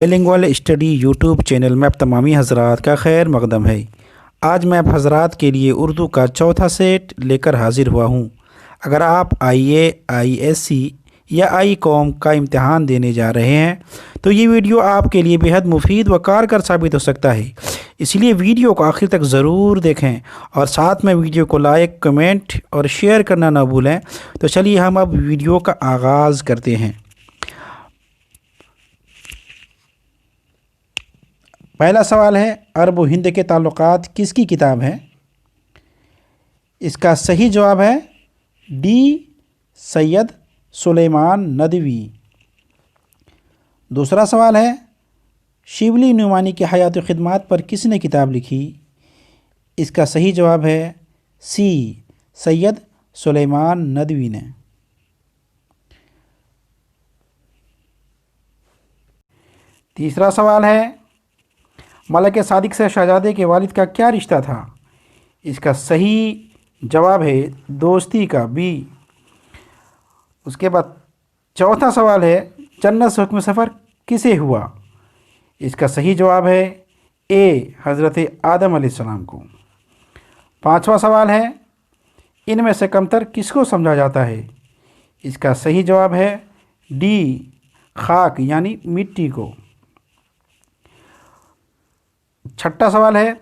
बिलिंगुअल study YouTube channel में आप तमामी हजरात का खैर मकदम है। आज मैं आप हजरात के लिए उर्दू का चौथा सेट लेकर हाजिर हुआ हूँ। अगर आप IAISC या आई कॉम का इम्तहान देने जा रहे हैं तो ये वीडियो आपके लिए बेहद मुफीद व कारगर साबित हो सकता है। इसलिए वीडियो को आखिर तक ज़रूर देखें और साथ में वीडियो को लाइक, कमेंट और शेयर करना ना भूलें। तो चलिए हम अब वीडियो का आगाज़ करते हैं। पहला सवाल है, अरब व हिंद के ताल्लुकात किसकी किताब है? इसका सही जवाब है डी, सैयद सुलेमान नदवी। दूसरा सवाल है, शिबली नुमानी की हयात व खिदमात पर किसने किताब लिखी? इसका सही जवाब है सी, सैयद सुलेमान नदवी ने। तीसरा सवाल है, मलक सादिक से शहजादे के वालिद का क्या रिश्ता था? इसका सही जवाब है दोस्ती का, बी। उसके बाद चौथा सवाल है, जन्नत से हुक्म सफ़र किसे हुआ? इसका सही जवाब है ए, हज़रत आदम अलैहिस्सलाम को। पांचवा सवाल है, इनमें से कमतर किसको समझा जाता है? इसका सही जवाब है डी, खाक यानी मिट्टी को। छठा सवाल है,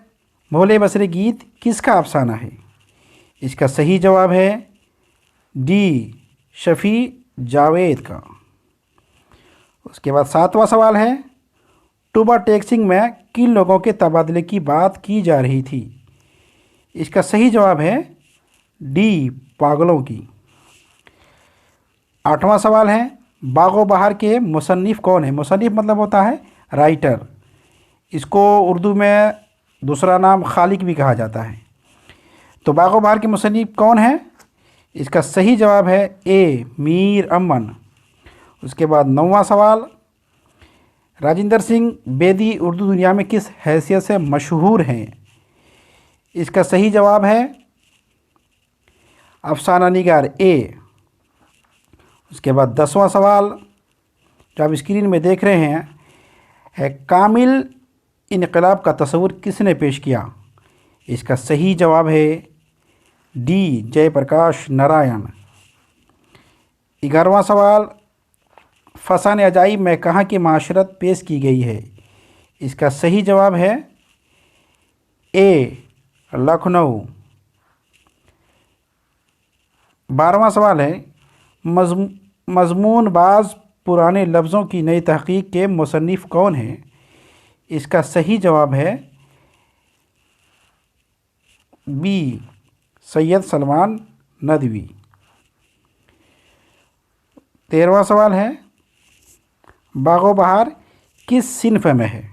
भोले बसरे गीत किसका अफसाना है? इसका सही जवाब है डी, शफ़ी जावेद का। उसके बाद सातवां सवाल है, टूबा टैक्सिंग में किन लोगों के तबादले की बात की जा रही थी? इसका सही जवाब है डी, पागलों की। आठवां सवाल है, बागो बहार के मुसन्निफ़ कौन है? मुसन्निफ़ मतलब होता है राइटर। इसको उर्दू में दूसरा नाम खालिक भी कहा जाता है। तो बागो बहार के मुसन्निफ़ कौन है? इसका सही जवाब है ए, मीर अमन। उसके बाद नौवां सवाल, राजिंदर सिंह बेदी उर्दू दुनिया में किस हैसियत से मशहूर हैं? इसका सही जवाब है अफसाना निगार, ए। उसके बाद 10वां सवाल जो आप स्क्रीन में देख रहे हैं है, कामिल इनकलाब का तस्वुर किसने पेश किया? इसका सही जवाब है डी, जयप्रकाश नारायण। 11वां सवाल, फसान अजाइब में कहाँ की माशरत पेश की गई है? इसका सही जवाब है ए, लखनऊ। 12वां सवाल है, मज़मून बाज़ पुराने लफ्ज़ों की नई तहक़ीक़ के मुसन्निफ़ कौन हैं? इसका सही जवाब है बी, सैयद सलमान नदवी। 13वां सवाल है, बागो बहार किस सिन्फ में है?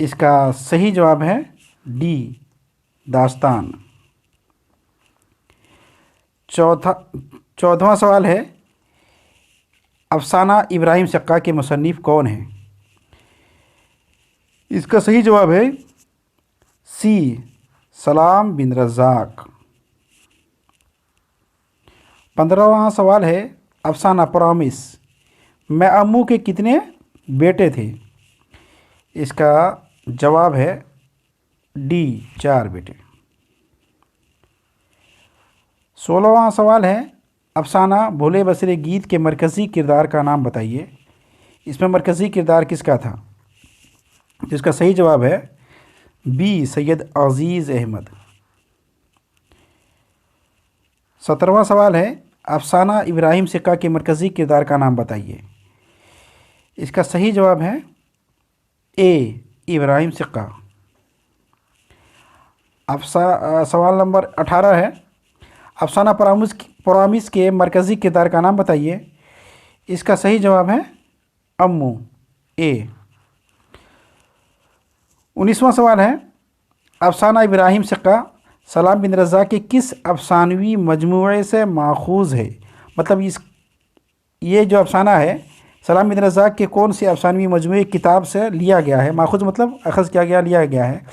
इसका सही जवाब है डी, दास्तान। 14वां सवाल है, अफसाना इब्राहिम सक्का के मुसन्निफ़ कौन हैं? इसका सही जवाब है सी, सलाम बिन रज़ाक। 15वां सवाल है, अफसाना प्रॉमिस में अम्मू के कितने बेटे थे? इसका जवाब है डी, 4 बेटे। 16वां सवाल है, अफसाना भोले बसरे गीत के मरकज़ी किरदार का नाम बताइए। इसमें मरकज़ी किरदार किसका था? जिसका सही जवाब है बी, सैयद अज़ीज़ अहमद। 17वां सवाल है, अफसाना इब्राहिम सिक्का के मरकज़ी किरदार का नाम बताइए। इसका सही जवाब है ए, इब्राहिम सिक्का। सवाल नंबर 18 है, अफसाना प्रॉमिस के मरकज़ी किरदार का नाम बताइए। इसका सही जवाब है अम्मू, ए। 19वां सवाल है, अफसाना इब्राहिम सिक्का सलाम बिन रज़ा के किस अफसानवी मजमूए से माखूज़ है? मतलब ये जो अफसाना है सलाम बिन रज़ा के कौन से अफसानवी मजमूए किताब से लिया गया है? माखूज़ मतलब अखज़ किया गया, लिया गया है।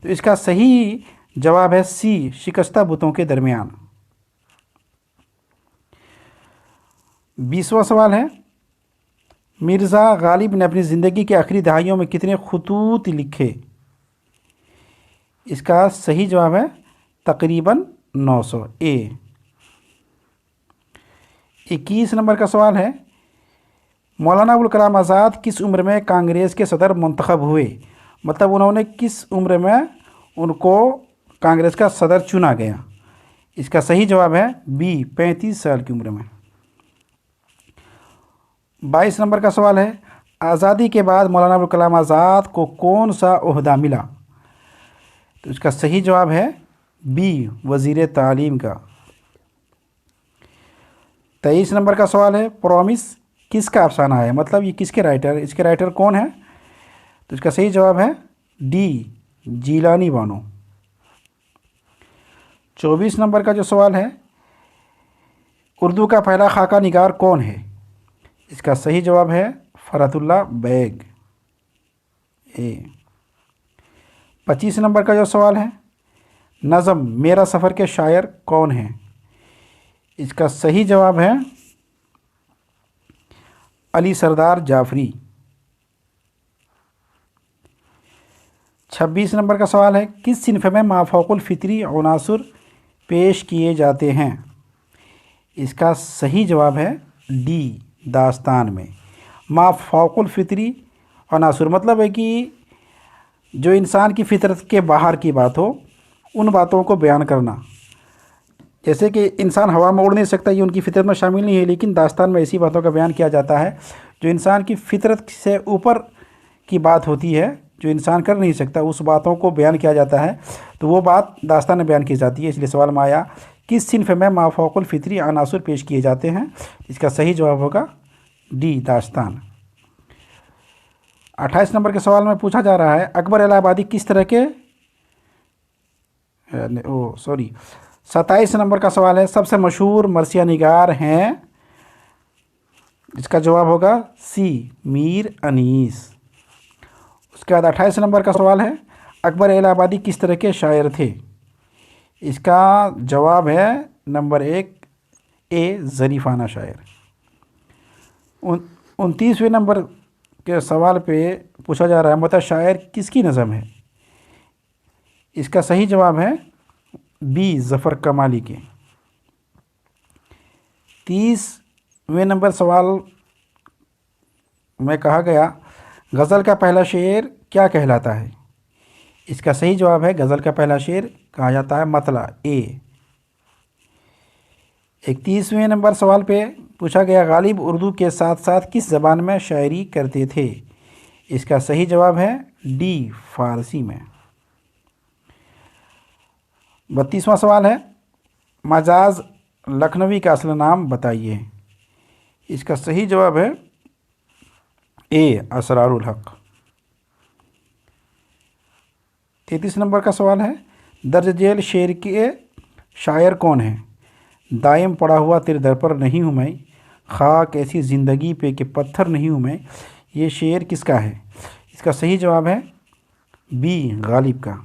तो इसका सही जवाब है सी, शिकस्ता बुतों के दरमियान। 20वां सवाल है, मिर्ज़ा गालिब ने अपनी ज़िंदगी की आखिरी दहाइयों में कितने खतूत लिखे? इसका सही जवाब है तकरीबन 900 ए। 21 नंबर का सवाल है, मौलाना अबुल कलाम आज़ाद किस उम्र में कांग्रेस के सदर मुंतखब हुए? मतलब उन्होंने किस उम्र में उनको कांग्रेस का सदर चुना गया? इसका सही जवाब है बी 35 साल की उम्र में। 22 नंबर का सवाल है, आज़ादी के बाद मौलाना अबुल कलाम आज़ाद को कौन सा ओहदा मिला? तो इसका सही जवाब है बी वज़ीर तालीम का। 23 नंबर का सवाल है, प्रॉमिस किसका अफसाना है? मतलब ये किसके राइटर, इसके राइटर कौन है? तो इसका सही जवाब है डी जीलानी बानो। 24 नंबर का जो सवाल है, उर्दू का पहला खाका निगार कौन है? इसका सही जवाब है फरहतुल्लाह बैग ए। 25 नंबर का जो सवाल है, नज़म मेरा सफ़र के शायर कौन है? इसका सही जवाब है अली सरदार जाफरी। 26 नंबर का सवाल है, किस सिन्फ में माफ़ौकुल फ़ितरी अनासुर पेश किए जाते हैं? इसका सही जवाब है डी दास्तान में। माफ़ौकुल फ़ितरी अनासुर मतलब है कि जो इंसान की फ़ितरत के बाहर की बात हो, उन बातों को बयान करना। जैसे कि इंसान हवा में उड़ नहीं सकता, ये उनकी फ़ितरत में शामिल नहीं है, लेकिन दास्तान में ऐसी बातों का बयान किया जाता है जो इंसान की फ़ितरत से ऊपर की बात होती है, जो इंसान कर नहीं सकता, उस बातों को बयान किया जाता है, तो वो बात दास्तान में बयान की जाती है। इसलिए सवाल में आया किस सिन्फ में माफ़ौकुल फ़ितरी अनासुर पेश किए जाते हैं? इसका सही जवाब होगा डी दास्तान। 28 नंबर के सवाल में पूछा जा रहा है, अकबर इलाहाबादी किस तरह के 27 नंबर का सवाल है, सबसे मशहूर मरसिया निगार हैं? इसका जवाब होगा सी मीर अनीस। उसके बाद 28 नंबर का सवाल है, अकबर इलाहाबादी किस तरह के शायर थे? इसका जवाब है नंबर 1 ए ज़रीफ़ाना शायर। 29वें नंबर के सवाल पे पूछा जा रहा है, मतलब शायर किसकी नज़म है? इसका सही जवाब है बी ज़फ़र कमाली के। 30वें नंबर सवाल में कहा गया, गज़ल का पहला शेर क्या कहलाता है? इसका सही जवाब है गज़ल का पहला शेर कहा जाता है मतला ए। 31वें नंबर सवाल पे पूछा गया, गालिब उर्दू के साथ साथ किस ज़बान में शायरी करते थे? इसका सही जवाब है डी फ़ारसी में। 32वां सवाल है, मजाज लखनवी का असल नाम बताइए। इसका सही जवाब है ए असरारुल हक। 33 नंबर का सवाल है, दर्ज जेल शेर के शायर कौन है? दायम पड़ा हुआ तेरे दर पर नहीं हूँ मैं, खाक ऐसी ज़िंदगी पे कि पत्थर नहीं हूँ मैं, ये शेर किसका है? इसका सही जवाब है बी गालिब का।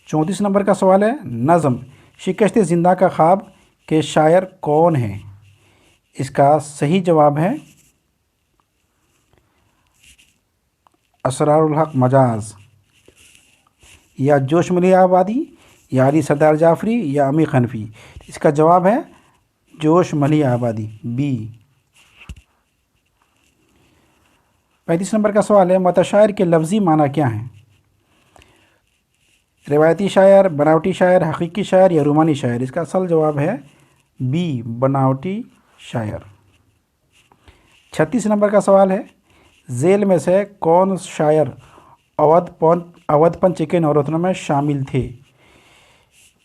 34 नंबर का सवाल है, नज़म शिकस्त ज़िंदा का ख्वाब के शायर कौन है? इसका सही जवाब है असरारुल हक मजाज। या जोश मली आबादी, या अली सरदार जाफरी, या अमी खनफी। इसका जवाब है जोश मली आबादी बी। 35 नंबर का सवाल है, मुतशायर के लफ्ज़ी माना क्या है? रिवायती शायर, बनावटी शायर, हकीकी शायर या रूमानी शायर? इसका असल जवाब है बी बनावटी शायर। 36 नंबर का सवाल है, झेल में से कौन शायर अवध पंच के नवरत्नों में शामिल थे?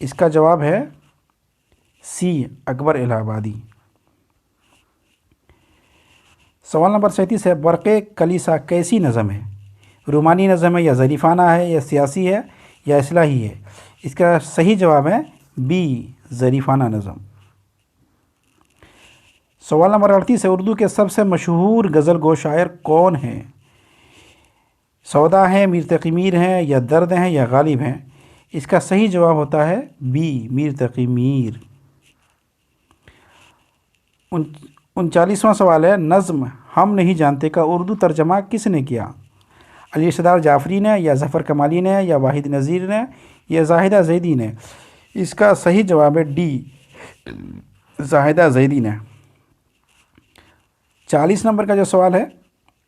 इसका जवाब है सी अकबर इलाहाबादी। सवाल नंबर 37 है, बरक़े कलीसा कैसी नज़म है? रूमानी नज़म है, या ज़रीफ़ाना है, या सियासी है, या इस्लाही है? इसका सही जवाब है बी ज़रीफ़ाना नज़म। सवाल नंबर 38 है, उर्दू के सबसे मशहूर गज़ल गो शायर कौन है? सौदा हैं, मीर तक़ी मीर हैं, या दर्द हैं, या गालिब हैं? इसका सही जवाब होता है बी मीर तक़ी मीर। 39वां सवाल है, नज़्म हम नहीं जानते का उर्दू तर्जमा किसने किया? अली सरदार जाफरी ने, या ज़फ़र कमाली ने, या वाहिद नज़ीर ने, या जाहिदा जैदी ने? इसका सही जवाब है डी, जाहिदा जैदी ने। 40 नंबर का जो सवाल है,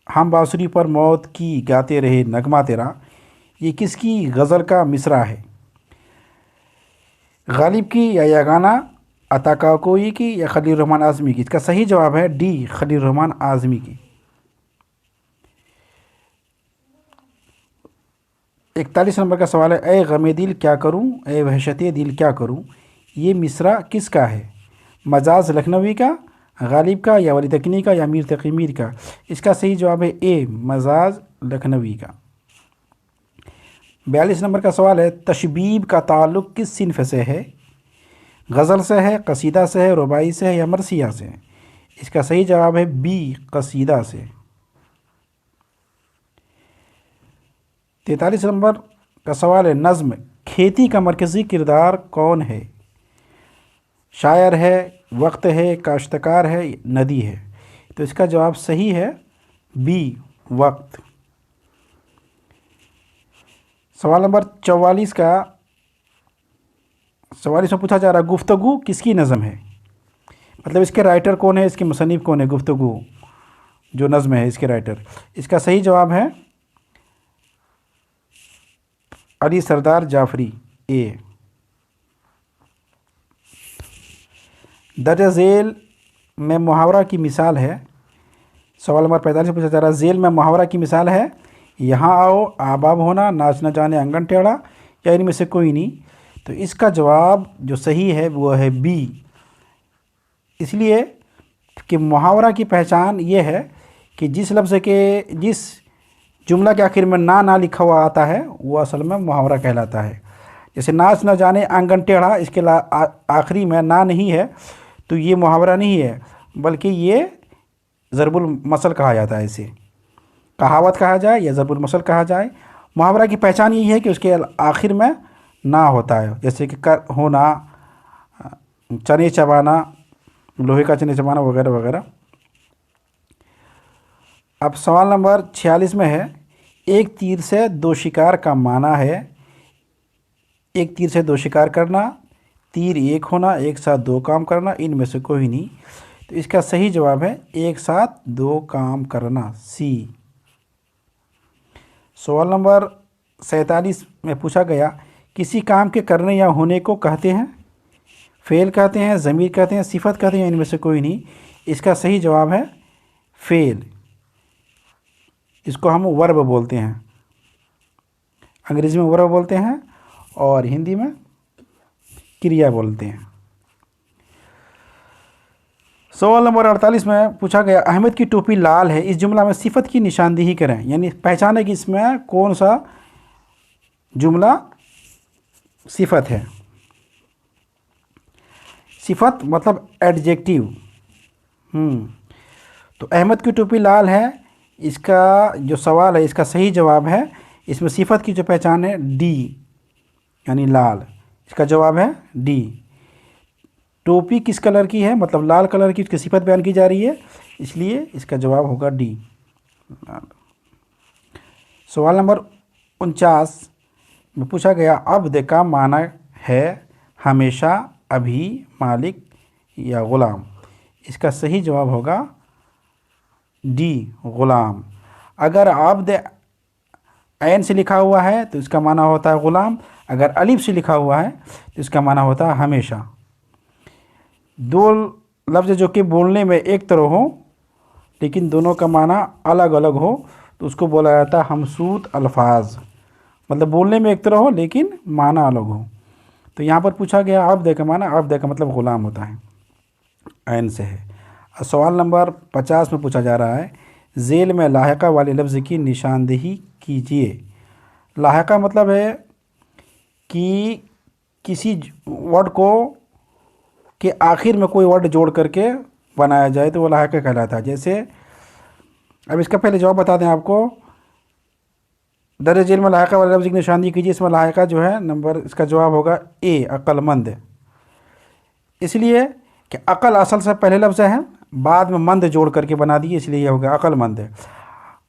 हम बांसुरी पर मौत की गाते रहे नगमा तेरा, ये किसकी गज़ल का मिसरा है? गालिब की, या यगाना, अता काकोई की, या खलील रहमान आज़मी की? इसका सही जवाब है डी, खलील रहमान आज़मी की। 41 नंबर का सवाल है, ए गमे दिल क्या करूं, ए वहशते दिल क्या करूं, ये मिसरा किसका है? मजाज लखनवी का, गालिब का, या वली तकनी का, या मीर तकी मीर का? इसका सही जवाब है ए, मजाज लखनवी का। 42 नंबर का सवाल है, तशबीब का ताल्लुक़ किस सिन्फ से है? गज़ल से है, कसीदा से है, रुबाई से है, या मरसिया से? इसका सही जवाब है बी, कसीदा से। 43 नंबर का सवाल है, नज़्म खेती का मरकज़ी किरदार कौन है? शायर है, वक्त है, काश्तकार है, नदी है? तो इसका जवाब सही है बी, वक्त। सवाल नंबर 44 का, 44 में पूछा जा रहा है, गुफ्तगू किसकी नज़म है? मतलब इसके राइटर कौन है, इसके मुसन्निफ़ कौन है? गुफ्तगू जो नज़म है, इसके राइटर। इसका सही जवाब है अली सरदार जाफरी, ए। दर्ज झेल में मुहावरा की मिसाल है। सवाल नंबर 45 में पूछा जा रहा है, झेल में मुहावरा की मिसाल है, यहाँ आओ, आबाब होना, नाच न जाने आंगन टेढ़ा, या इनमें से कोई नहीं? तो इसका जवाब जो सही है वो है बी, इसलिए कि मुहावरा की पहचान ये है कि जिस लफ्ज़ के, जिस जुमला के आखिर में ना लिखा हुआ आता है वो असल में मुहावरा कहलाता है। जैसे नाच न जाने आंगन टेढ़ा, इसके आखिरी में ना नहीं है तो ये मुहावरा नहीं है, बल्कि ये ज़रबुल मसल कहा जाता है। इसे कहावत कहा जाए या ज़रबुल मसल कहा जाए। मुहावरा की पहचान यही है कि उसके आखिर में ना होता है, जैसे कि कर होना, चने चबाना, लोहे का चने चबाना, वगैरह वगैरह। अब सवाल नंबर 46 में है, एक तीर से दो शिकार का माना है। एक तीर से दो शिकार करना, तीर एक होना, एक साथ दो काम करना, इनमें से कोई नहीं। तो इसका सही जवाब है एक साथ दो काम करना, सी। सवाल नंबर 47 में पूछा गया, किसी काम के करने या होने को कहते हैं? फ़ेल कहते हैं, ज़मीर कहते हैं, सिफत कहते हैं, इनमें से कोई नहीं। इसका सही जवाब है फ़ेल। इसको हम वर्ब बोलते हैं, अंग्रेज़ी में वर्ब बोलते हैं और हिंदी में क्रिया बोलते हैं। सवाल नंबर 48 में पूछा गया, अहमद की टोपी लाल है, इस जुमला में सिफत की निशानदेही करें। यानी पहचाने कि इसमें कौन सा जुमला सिफत है। सिफत मतलब एडजेक्टिव। तो अहमद की टोपी लाल है, इसका जो सवाल है इसका सही जवाब है, इसमें सिफत की जो पहचान है डी, यानी लाल। इसका जवाब है डी। टोपी किस कलर की है, मतलब लाल कलर की, उसकी सिफत बयान की जा रही है, इसलिए इसका जवाब होगा डी। सवाल नंबर 49 में पूछा गया, अब्द का माना है हमेशा, अभी, मालिक या ग़ुलाम। इसका सही जवाब होगा डी, ग़ुलाम। अगर अब्द ऐन से लिखा हुआ है तो इसका माना होता है ग़ुलाम, अगर अलिफ से लिखा हुआ है तो इसका माना होता है हमेशा। दो लफ्ज़ जो कि बोलने में एक तरह हो लेकिन दोनों का माना अलग अलग हो तो उसको बोला जाता है हमसूत अल्फाज, मतलब बोलने में एक तरह हो लेकिन माना अलग हो। तो यहाँ पर पूछा गया अब्द का माना, अब्द का मतलब ग़ुलाम होता है, ऐन से है। सवाल नंबर 50 में पूछा जा रहा है, झेल में लाहिका वाले लफ्ज़ की निशानदेही कीजिए। लाहिका मतलब है कि किसी वर्ड को के आखिर में कोई वर्ड जोड़ करके बनाया जाए तो वो लाहिका कहलाता है। जैसे अब इसका पहले जवाब बता दें आपको, दर्ज झेल में लाहिका वाले लफ्ज़ की निशानदेही कीजिए। इसमें लाहिका जो है नंबर, इसका जवाब होगा ए, अक्लमंद। इसलिए कि अक़ल असल से पहले लफ्ज़ है बाद में मंद जोड़ करके बना दिए, इसलिए यह हो गया अक्लमंद।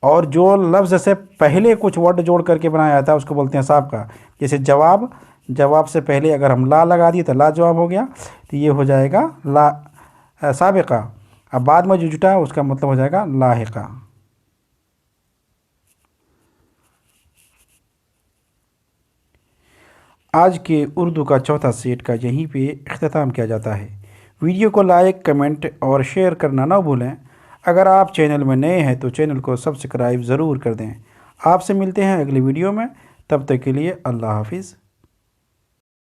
और जो लफ्ज़ से पहले कुछ वर्ड जोड़ करके बनाया जाता है उसको बोलते हैं साबका। जैसे जवाब, जवाब से पहले अगर हम ला लगा दिए तो ला जवाब हो गया, तो ये हो जाएगा ला साबिका। अब बाद में जो जुटा है उसका मतलब हो जाएगा लाहिका। आज के उर्दू का चौथा सेट का यहीं पे इख्तिताम किया जाता है। वीडियो को लाइक, कमेंट और शेयर करना ना भूलें। अगर आप चैनल में नए हैं तो चैनल को सब्सक्राइब ज़रूर कर दें। आपसे मिलते हैं अगली वीडियो में, तब तक के लिए अल्लाह हाफिज़।